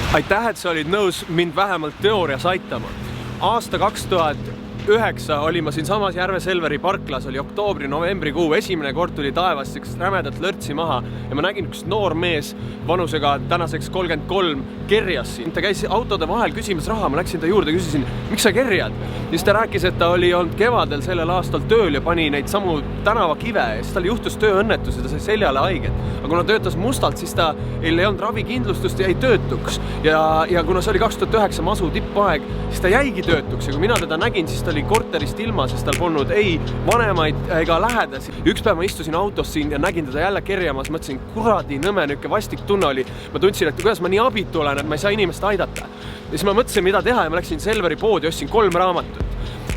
Aitäh, et sa olid nõus mind vähemalt teoorias aitama. Aasta 2009 oli ma siin samas Järve-Selveri parklas, oli oktoobri-novembrikuu, esimene kord tuli taevast rämedat lörtsi maha ja ma nägin üks noor mees vanusega tänaseks 33 kerjas siin. Ta käis autode vahel küsimas raha, ma läksin ta juurde, küsisin, miks sa kerjad? Siis ta rääkis, et ta oli olnud kevadel sellel aastal tööl ja pani neid samu tänavakive ja siis tal juhtus tööõnnetus ja ta sai seljale haiget. Aga kuna töötas mustalt, siis ta ei olnud ravikindlustust ja jäi töötuks. Ja kuna see oli 2009 masu tippaeg, siis ta jäigi töötuks ja kui mina teda nägin, siis ta oli korterist ilma, sest tal polnud ei vanemaid ega lähedasi. Üks päev ma istusin autos siin ja nägin teda jälle kerjamas, mõtlesin, kuradi nõme, nüke vastik tunne oli. Ma tundsin, et kuidas ma nii abitu olen, et ma ei saa inimest aidata. Ja siis ma mõtlesin, mida teha ja ma läksin Selveri poodi, ostsin 3 raamatut.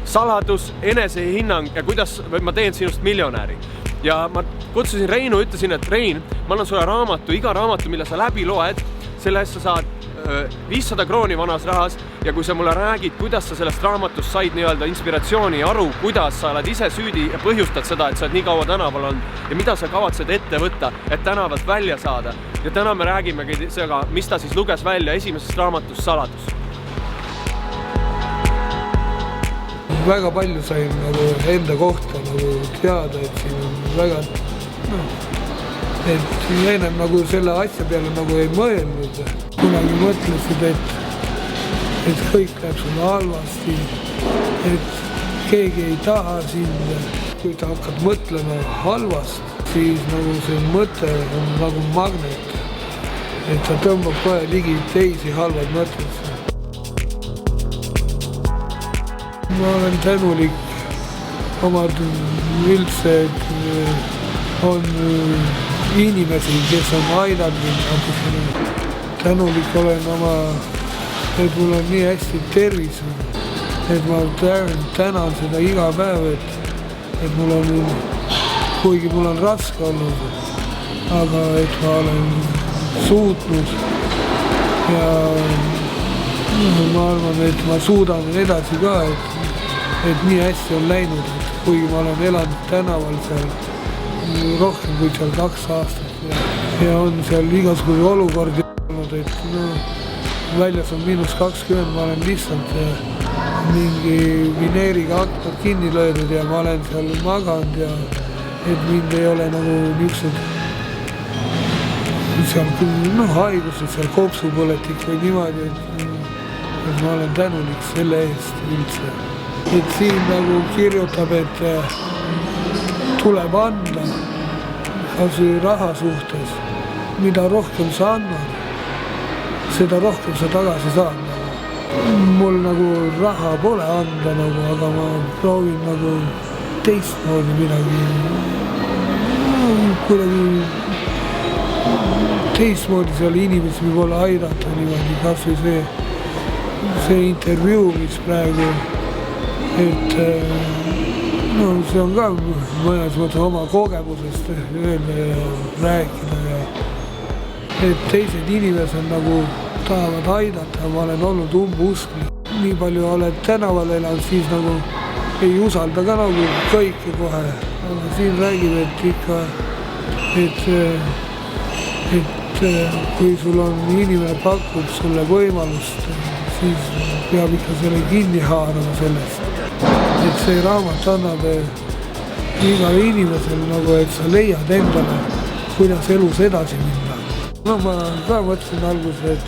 Saladus, enesehinnang ja kuidas ma teen sinust miljonääri. Ja ma kutsusin Reinu, ütlesin, et Rein, ma annan sulle raamatu, iga raamatu, mille sa läbi loed, selle eest sa saad 500 krooni vanas rahas ja kui sa mulle räägid, kuidas sa sellest raamatust said nii-öelda inspiratsiooni ja aru, kuidas sa oled ise süüdi ja põhjustad seda, et sa oled nii kaua tänaval olnud ja mida sa kavatsed ette võtta, et tänavalt välja saada. Ja täna me räägimegi seda, mis ta siis luges välja esimesest raamatust Saladus. Väga palju sain nagu enda kohta nagu teada, et siin on väga et ennem nagu selle asja peale nagu ei mõelnud. Kunagi mõtlesid, et kõik läheb sulle halvasti, et keegi ei taha sind. Kui ta hakkad mõtlema halvast, siis nagu see mõte on nagu magnet, et ta tõmbab kohe ligi teisi halvad mõtteid. Ma olen tänulik omad üldse, et on inimesi, kes on aidanud. Tänulik olen et mul on nii hästi tervis, et ma tänan seda iga päev, et mul on, kuigi mul on raske olnud, aga et ma olen suutnud ja ma arvan, et ma suudan edasi ka, et nii hästi on läinud, kuigi ma olen elanud tänaval seal rohkem kui seal 2 aastat ja on seal igasuguse olukordi olnud, et väljas on -20, ma olen lihtsalt mingi vineeriga aknad kinni löödud ja ma olen seal maganud ja et mind ei ole nagu niisugused seal haigused, seal kopsupõletik või niimoodi, et ma olen tänulik selle eest üldse. Et siin nagu kirjutab, et tuleb anda kasvõi raha suhtes. Mida rohkem sa annad, seda rohkem sa tagasi saad. Mul nagu raha pole anda, aga ma proovin nagu teistmoodi midagi. Kuidagi teistmoodi seal inimesi võib-olla aidata niimoodi, kasvõi see intervjuu, mis praegu, et see on ka mõnes mõttes oma kogemusest öelda ja rääkida ja et teised inimesed nagu tahavad aidata, ma olen olnud umbusklik. Nii palju oled tänaval elanud, siis nagu ei usalda ka nagu kõike kohe. Aga siin räägib, et ikka, et kui sul on inimene pakub sulle võimalust, siis peab ikka selle kinni haarama sellest. Et see raamat annab igale inimesele nagu, et sa leiad endale, kuidas elus edasi minna. No ma ka mõtlesin alguses, et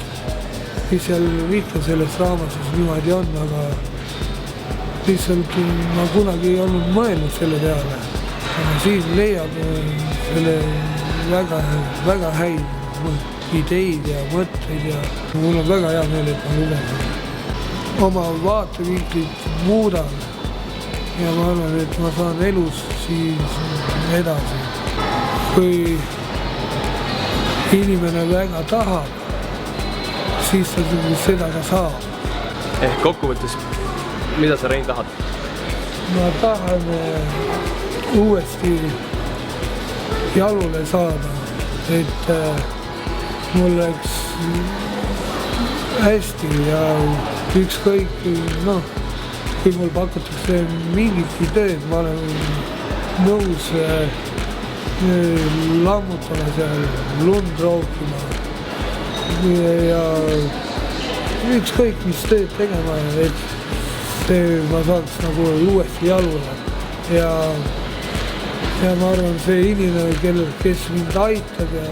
mis seal ikka selles raamatus niimoodi on, aga lihtsalt ma kunagi ei olnud mõelnud selle peale. Aga siin leiab selle väga häid ideid ja mõtteid ja mul on väga hea meel, et ma lugesin. Oma vaatevinklit muudan ja ma arvan, et ma saan elus siis edasi. Kui inimene väga tahab, siis ta seda ka saab. Ehk kokkuvõttes, mida sa, Rein, tahad? Ma tahan uuesti jalule saada, et mul läks hästi ja ükskõik, kui mul pakutakse mingit ideed, ma olen nõus lammutama seal, lund rookima ja ükskõik, mis tööd tegema, et ma saaks nagu uuesti jalule. Ja ma arvan, see inimene, kes mind aitab ja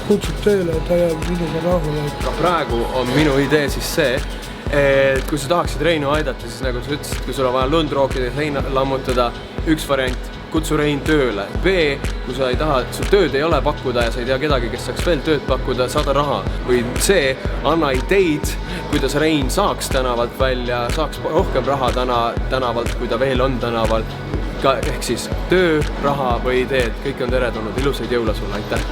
kutsub tööle, ta jääb minuga rahule. Ka praegu on minu idee siis see, et kui sa tahaksid Reinu aidata, siis nagu sa ütlesid, kui sul on vaja lund rookida ja Rein lammutada, üks variant, kutsu Rein tööle. B, kui sa ei taha, su tööd ei ole pakkuda ja sa ei tea kedagi, kes saaks veel tööd pakkuda, saada raha. Või C, anna ideid, kuidas Rein saaks tänavalt välja, saaks rohkem raha tänavalt, kui ta veel on tänaval. Ehk siis töö, raha või ideed, kõik on teretulnud. Ilusaid jõule sulle, aitäh!